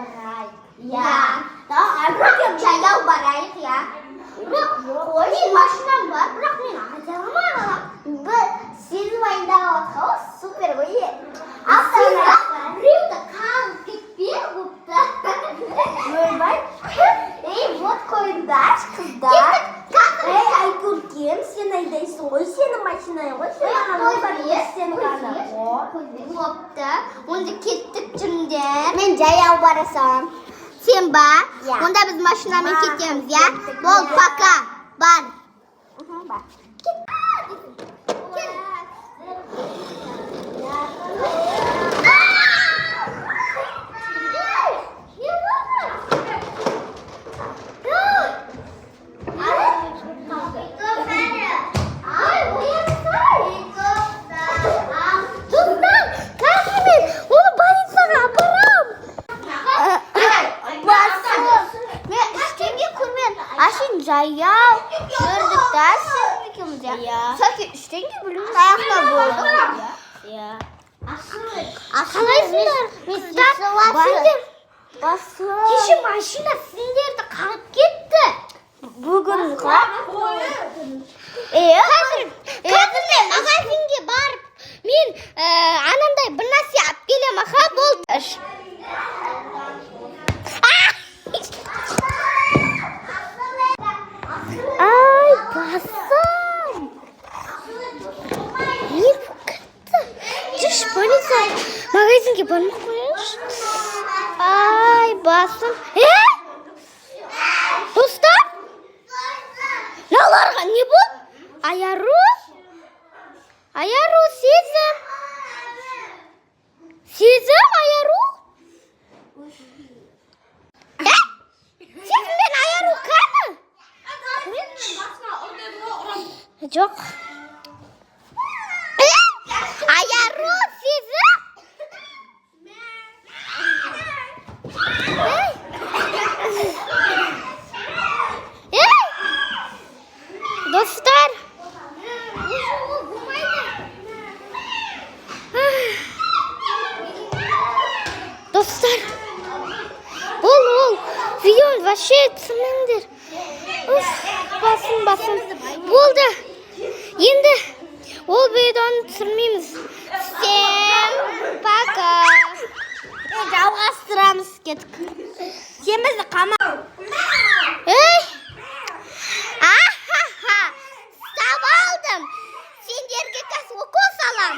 barayық. Жаяу барайық, Бірақ менің машинам бар, бірақ мен айта алмаймын. Сезім айындағы отқалы супер ғой. Біреуді қалып кетпей бұпты. Ойбай. Вот қойыңдар, қыздар. Айкөркем, сен айдайсың ғой, сенің машинаң ғой. Сен ғана бопты. Онда кеттік жүріңдер. Мен жаяу барасам. Сен бар? Онда біз машинамен кетеміз, Бол, пока. Бар. Жаяу жүрдік та сіз екеуміз, Софи, үштенге білуіміз аяқта болдық. Қалайсыңдар? Кеше машина сендерді қалып кетті. Бүгін қазір магазинге барып, мен анандай бір нәрсе алып келем, болды. Ай, басым! Не күтті? Жүрш, полиция магазинге бармақ қойыңыз. Ай, басым! Достар? Наларға не бұл? Аяру? Аяру, сезім? Сезім, аяру? Сезім мен аяру қаны? Жоқ. Аяру, сезім? Достар. Достар. Ол, видеоны вообще түсірмеңдер. Басым. Болды. Енді ол видеоны түсірмейміз. Всем пока. Жалғастырамыз кеттік. Сен бізді қамау. Сап алдым. Сендерге қазір укол салам.